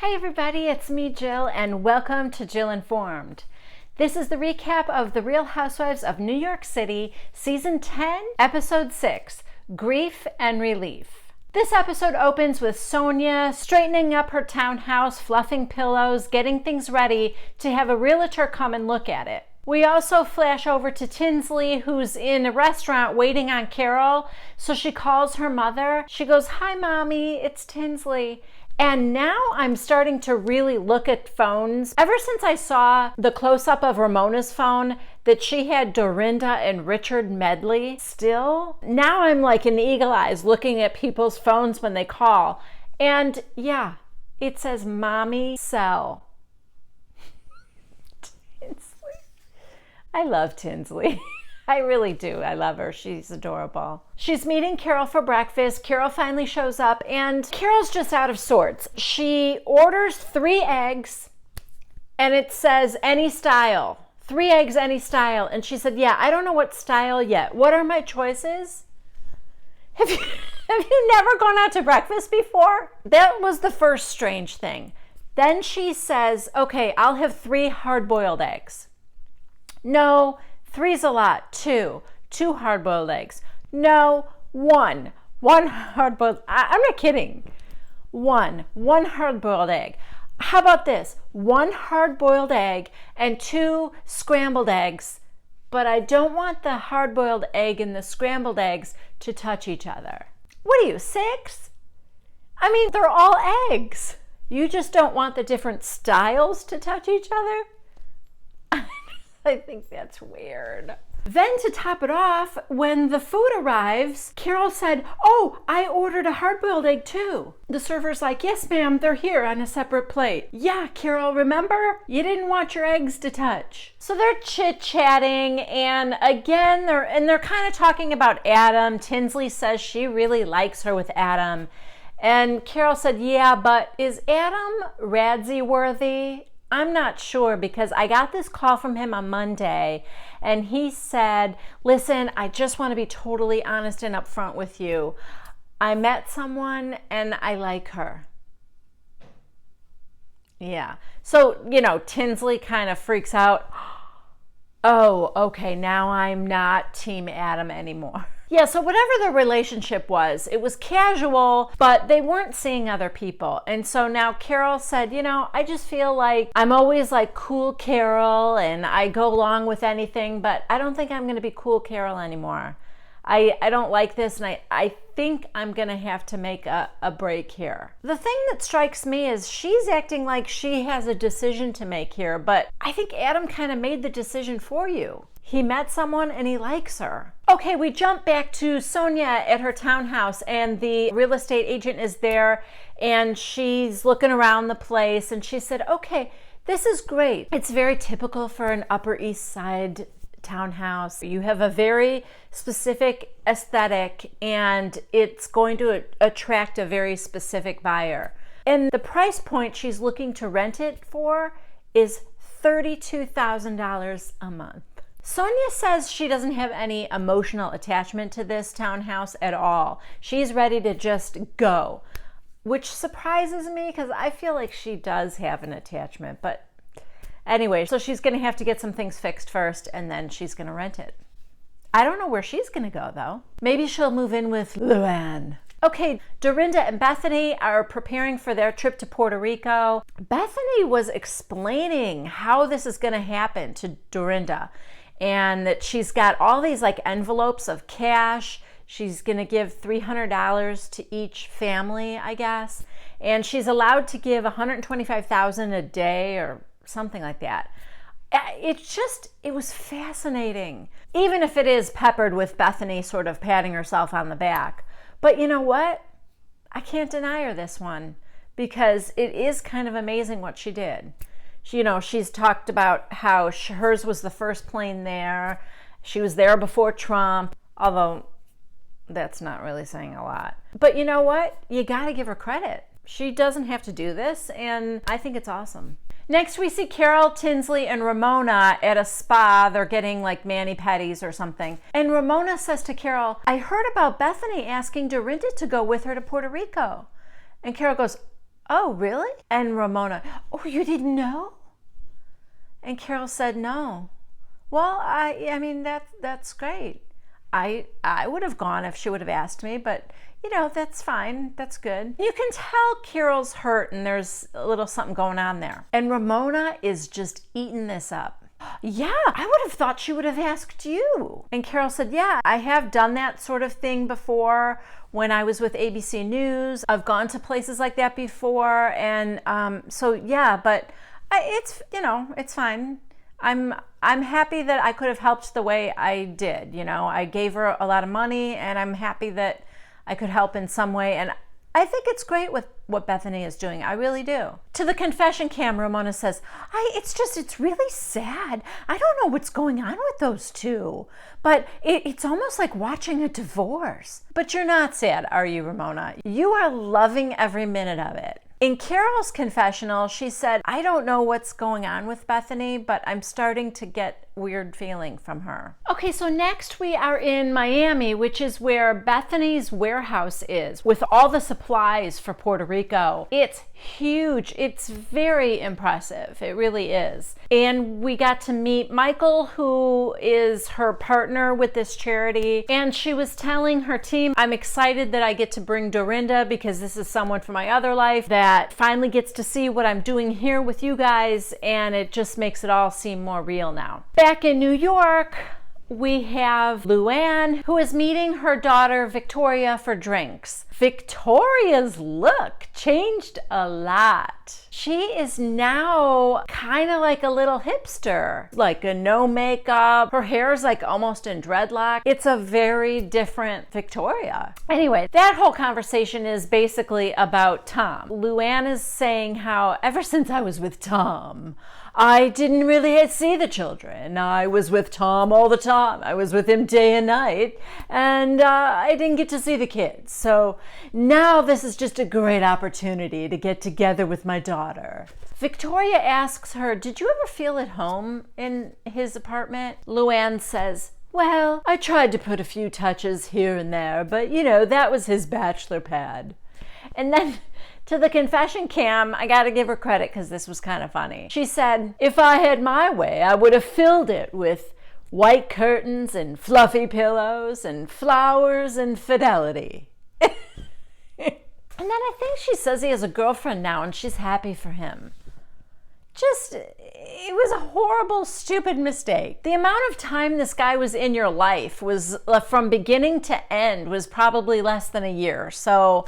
Hi everybody, it's me Jill and welcome to Jill Informed. This is the recap of The Real Housewives of New York City, Season 10, Episode 6, Grief and Relief. This episode opens with Sonia straightening up her townhouse, fluffing pillows, getting things ready to have a realtor come and look at it. We also flash over to Tinsley, who's in a restaurant waiting on Carol, so she calls her mother. She goes, "Hi mommy, it's Tinsley." And now I'm starting to really look at phones. Ever since I saw the close-up of Ramona's phone that she had Dorinda and Richard Medley still, now I'm like in eagle eyes looking at people's phones when they call. And yeah, it says mommy cell. Tinsley. I love Tinsley. I really do. I love her. She's adorable. She's meeting Carol for breakfast. Carol finally shows up and Carol's just out of sorts. She orders 3 eggs and it says any style. 3 eggs, any style. And she said, yeah, I don't know what style yet. What are my choices? Have you never gone out to breakfast before? That was the first strange thing. Then she says, okay, I'll have 3 hard-boiled eggs. No, 3's a lot. 2 hard-boiled eggs. No, 1 hard-boiled. I'm not kidding. 1 hard-boiled egg. How about this? 1 hard-boiled egg and 2 scrambled eggs, but I don't want the hard-boiled egg and the scrambled eggs to touch each other. What are you, 6? I mean, they're all eggs. You just don't want the different styles to touch each other? I think that's weird. Then to top it off, when the food arrives, Carol said, oh, I ordered a hard-boiled egg too. The server's like, yes, ma'am, they're here on a separate plate. Yeah, Carol, remember? You didn't want your eggs to touch. So they're chit-chatting, and again, they're kind of talking about Adam. Tinsley says she really likes her with Adam. And Carol said, yeah, but is Adam Radzi worthy? I'm not sure because I got this call from him on Monday and he said, listen, I just want to be totally honest and upfront with you. I met someone and I like her. Yeah. So, Tinsley kind of freaks out. Oh, okay, now I'm not Team Adam anymore. Yeah, so whatever the relationship was, it was casual, but they weren't seeing other people. And so now Carol said, I just feel like I'm always like cool Carol and I go along with anything, but I don't think I'm going to be cool Carol anymore. I don't like this, and I think I'm going to have to make a break here. The thing that strikes me is she's acting like she has a decision to make here, but I think Adam kind of made the decision for you. He met someone and he likes her. Okay, we jump back to Sonia at her townhouse and the real estate agent is there and she's looking around the place and she said, okay, this is great. It's very typical for an Upper East Side townhouse. You have a very specific aesthetic and it's going to attract a very specific buyer. And the price point she's looking to rent it for is $32,000 a month. Sonia says she doesn't have any emotional attachment to this townhouse at all. She's ready to just go, which surprises me because I feel like she does have an attachment. But anyway, so she's going to have to get some things fixed first and then she's going to rent it. I don't know where she's going to go though. Maybe she'll move in with Luann. Okay, Dorinda and Bethany are preparing for their trip to Puerto Rico. Bethany was explaining how this is going to happen to Dorinda, and that she's got all these like envelopes of cash. She's going to give $300 to each family, I guess. And she's allowed to give $125,000 a day or something like that. It was fascinating. Even if it is peppered with Bethany sort of patting herself on the back. But you know what? I can't deny her this one because it is kind of amazing what she did. She's talked about how hers was the first plane there. She was there before Trump, although that's not really saying a lot. But you know what? You got to give her credit. She doesn't have to do this, and I think it's awesome. Next, we see Carol, Tinsley, and Ramona at a spa. They're getting like mani-pedis or something. And Ramona says to Carol, I heard about Bethany asking Dorinda to go with her to Puerto Rico. And Carol goes, Oh, really? And Ramona, oh, you didn't know? And Carol said, no. Well, I mean, that's great. I would have gone if she would have asked me, but that's fine. That's good. You can tell Carol's hurt and there's a little something going on there. And Ramona is just eating this up. Yeah, I would have thought she would have asked you. And Carol said, yeah, I have done that sort of thing before when I was with ABC News. I've gone to places like that before. And so, yeah, but it's fine. I'm happy that I could have helped the way I did. I gave her a lot of money and I'm happy that I could help in some way. And I think it's great with what Bethany is doing. I really do. To the confession cam, Ramona says, it's really sad. I don't know what's going on with those two, but it's almost like watching a divorce. But you're not sad, are you, Ramona? You are loving every minute of it. In Carol's confessional, she said, I don't know what's going on with Bethany, but I'm starting to get weird feeling from her. Okay, so next we are in Miami, which is where Bethany's warehouse is, with all the supplies for Puerto Rico. It's huge. It's very impressive. It really is. And we got to meet Michael, who is her partner with this charity. And she was telling her team, I'm excited that I get to bring Dorinda because this is someone from my other life that finally gets to see what I'm doing here with you guys. And it just makes it all seem more real now. Back in New York, we have Luann, who is meeting her daughter Victoria for drinks. Victoria's look changed a lot. She is now kind of like a little hipster, like a no makeup. Her hair's like almost in dreadlock. It's a very different Victoria. Anyway, that whole conversation is basically about Tom. Luann is saying how ever since I was with Tom, I didn't really see the children. I was with Tom all the time. I was with him day and night, and I didn't get to see the kids. So now this is just a great opportunity to get together with my daughter. Victoria asks her, did you ever feel at home in his apartment? Luann says, well, I tried to put a few touches here and there, but that was his bachelor pad. And then to the confession cam, I got to give her credit because this was kind of funny. She said, if I had my way, I would have filled it with white curtains and fluffy pillows and flowers and fidelity. And then I think she says he has a girlfriend now and she's happy for him. It was a horrible, stupid mistake. The amount of time this guy was in your life was, from beginning to end, was probably less than a year. So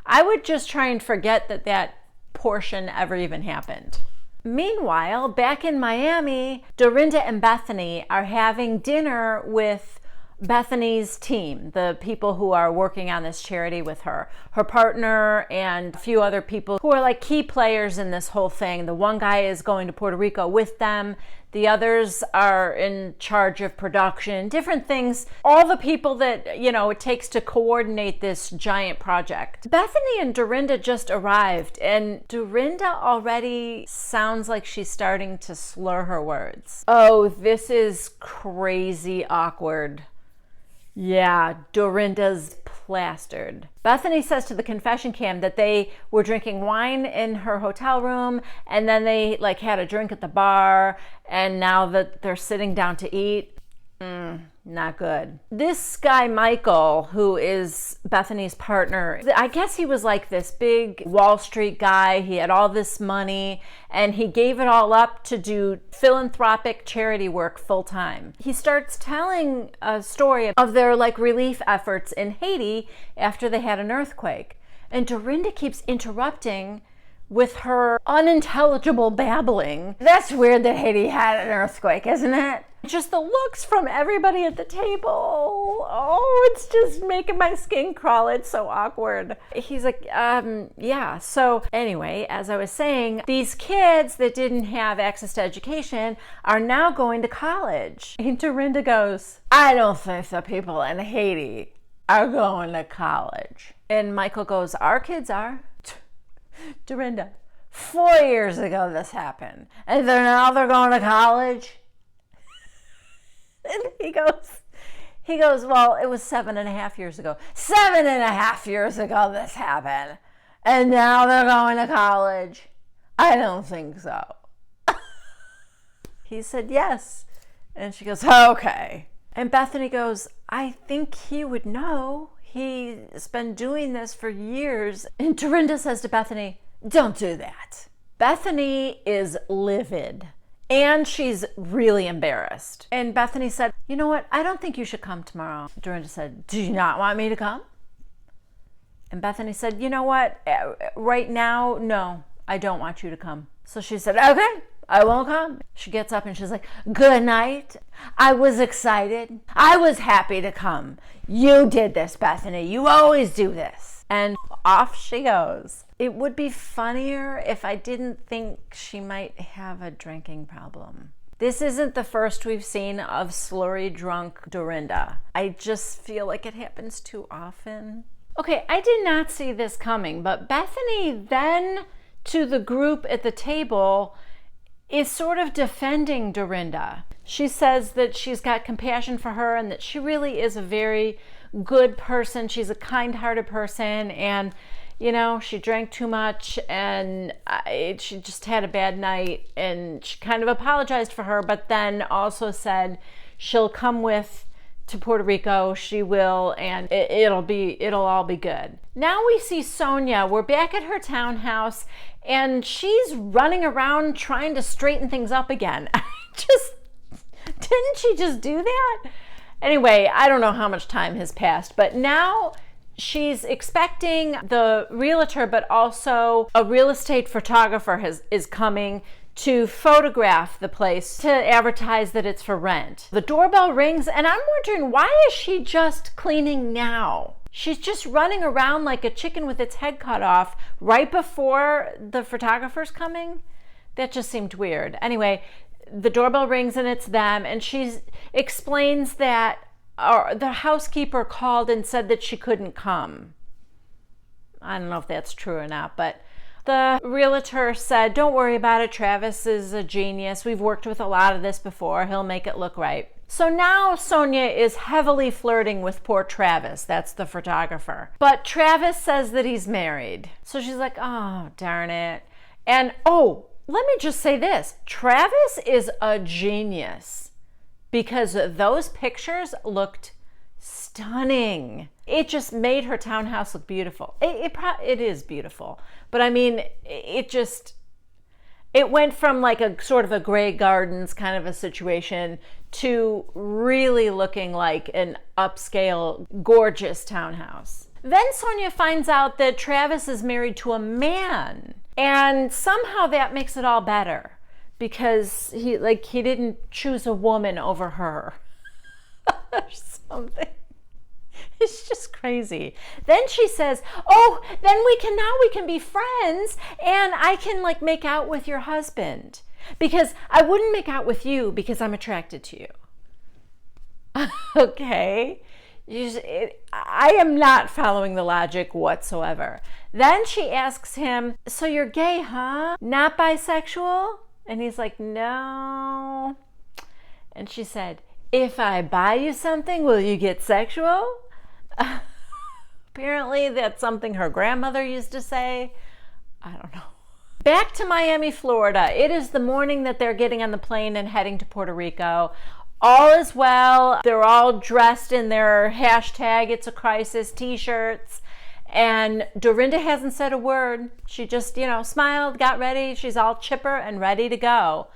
I would just try and forget that portion ever even happened. Meanwhile, back in Miami, Dorinda and Bethany are having dinner with Bethany's team, the people who are working on this charity with her partner and a few other people who are like key players in this whole thing. The one guy is going to Puerto Rico with them. The others are in charge of production, different things, all the people that, it takes to coordinate this giant project. Bethany and Dorinda just arrived, and Dorinda already sounds like she's starting to slur her words. Oh, this is crazy awkward. Yeah, Dorinda's plastered. Bethany says to the confession cam that they were drinking wine in her hotel room and then they had a drink at the bar, and now that they're sitting down to eat, not good. This guy, Michael, who is Bethany's partner, I guess he was like this big Wall Street guy. He had all this money and he gave it all up to do philanthropic charity work full time. He starts telling a story of their relief efforts in Haiti after they had an earthquake. And Dorinda keeps interrupting with her unintelligible babbling. That's weird that Haiti had an earthquake, isn't it? Just the looks from everybody at the table. Oh, it's just making my skin crawl. It's so awkward. He's like, yeah. So anyway, as I was saying, these kids that didn't have access to education are now going to college. And Dorinda goes, I don't think the people in Haiti are going to college. And Michael goes, our kids are. Dorinda, 4 years ago this happened, and now they're going to college. And he goes, well, it was 7.5 years ago. 7.5 years ago this happened, And now they're going to college. I don't think so. He said, yes. And she goes, okay. And Bethany goes, I think he would know. He's been doing this for years. And Dorinda says to Bethany, don't do that. Bethany is livid. And she's really embarrassed. And Bethany said, you know what? I don't think you should come tomorrow. Dorinda said, do you not want me to come? And Bethany said, you know what? Right now, no, I don't want you to come. So she said, okay, I won't come. She gets up and she's like, good night. I was excited. I was happy to come. You did this, Bethany. You always do this. And off she goes. It would be funnier if I didn't think she might have a drinking problem. This isn't the first we've seen of slurry drunk Dorinda. I just feel like it happens too often. Okay, I did not see this coming, but Bethany then to the group at the table is sort of defending Dorinda. She says that she's got compassion for her and that she really is a very good person. She's a kind-hearted person, and you know, she drank too much and she just had a bad night, and she kind of apologized for her, but then also said she'll come with to Puerto Rico, she will, and it'll all be good. Now we see Sonia. We're back at her townhouse, and she's running around trying to straighten things up again. Didn't she just do that? Anyway, I don't know how much time has passed, but now she's expecting the realtor, but also a real estate photographer is coming to photograph the place to advertise that it's for rent. The doorbell rings, and I'm wondering, why is she just cleaning now? She's just running around like a chicken with its head cut off right before the photographer's coming. That just seemed weird. Anyway, the doorbell rings and it's them, and she explains that the housekeeper called and said that she couldn't come. I don't know if that's true or not, but the realtor said, don't worry about it. Travis is a genius. We've worked with a lot of this before. He'll make it look right. So now Sonia is heavily flirting with poor Travis. That's the photographer. But Travis says that he's married. So she's like, oh, darn it. And let me just say this. Travis is a genius because those pictures looked stunning. It just made her townhouse look beautiful. It is beautiful. But I mean, it went from like a sort of a Grey Gardens kind of a situation to really looking like an upscale, gorgeous townhouse. Then Sonia finds out that Travis is married to a man, and somehow that makes it all better because he didn't choose a woman over her or something. It's just crazy. Then she says, then we can be friends, and I can like make out with your husband, because I wouldn't make out with you because I'm attracted to you. Okay. I am not following the logic whatsoever. Then she asks him, so you're gay, huh? Not bisexual? And he's like, no. And she said, if I buy you something, will you get sexual? Apparently that's something her grandmother used to say. I don't know. Back to Miami, Florida. It is the morning that they're getting on the plane and heading to Puerto Rico. All is well. They're all dressed in their #It'sACrisis t-shirts. And Dorinda hasn't said a word. She just, smiled, got ready. She's all chipper and ready to go.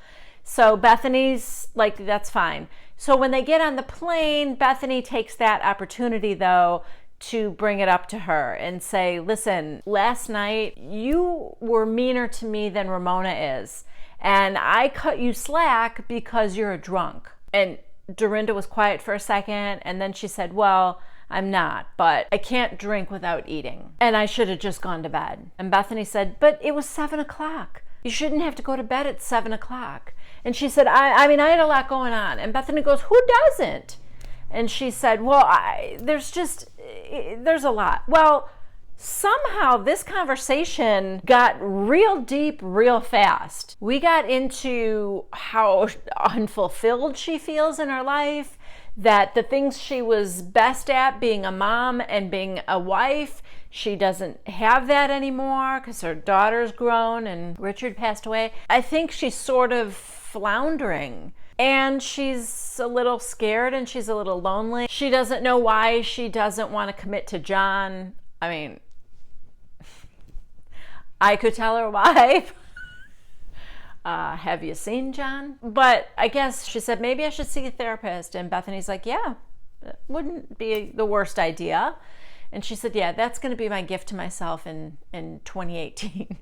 So Bethany's like, that's fine. So when they get on the plane, Bethany takes that opportunity, though, to bring it up to her and say, listen, last night you were meaner to me than Ramona is. And I cut you slack because you're a drunk. And Dorinda was quiet for a second. And then she said, well, I'm not, but I can't drink without eating. And I should have just gone to bed. And Bethany said, but it was 7 o'clock. You shouldn't have to go to bed at 7 o'clock. And she said, I had a lot going on. And Bethany goes, who doesn't? And she said, well, there's a lot. Well, somehow this conversation got real deep real fast. We got into how unfulfilled she feels in her life, that the things she was best at, being a mom and being a wife, She doesn't have that anymore because her daughter's grown and Richard passed away. I think she's sort of floundering. And she's a little scared and she's a little lonely. She doesn't know why she doesn't want to commit to John. I mean, I could tell her why. Have you seen John? But I guess she said, maybe I should see a therapist. And Bethany's like, yeah, that wouldn't be the worst idea. And she said, yeah, that's going to be my gift to myself in 2018.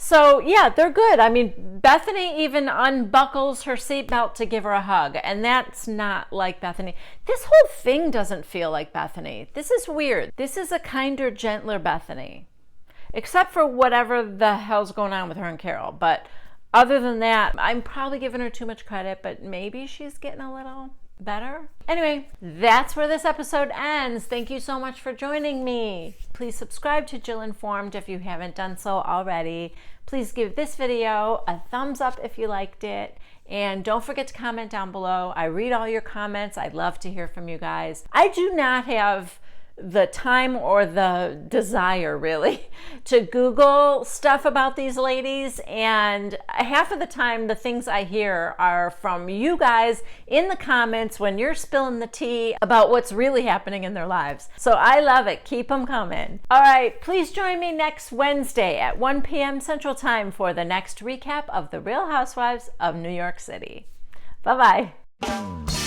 So yeah, they're good. I mean, Bethany even unbuckles her seatbelt to give her a hug, and that's not like Bethany. This whole thing doesn't feel like Bethany. This is weird. This is a kinder, gentler Bethany, except for whatever the hell's going on with her and Carol. But other than that, I'm probably giving her too much credit, but maybe she's getting a little better. Anyway, that's where this episode ends. Thank you so much for joining me. Please subscribe to Jill Informed if you haven't done so already. Please give this video a thumbs up if you liked it. And don't forget to comment down below. I read all your comments. I'd love to hear from you guys. I do not have the time or the desire really to Google stuff about these ladies, and half of the time the things I hear are from you guys in the comments when you're spilling the tea about what's really happening in their lives. So I love it. Keep them coming. All right, please join me next Wednesday at 1 p.m. Central Time for the next recap of The Real Housewives of New York City. Bye-bye.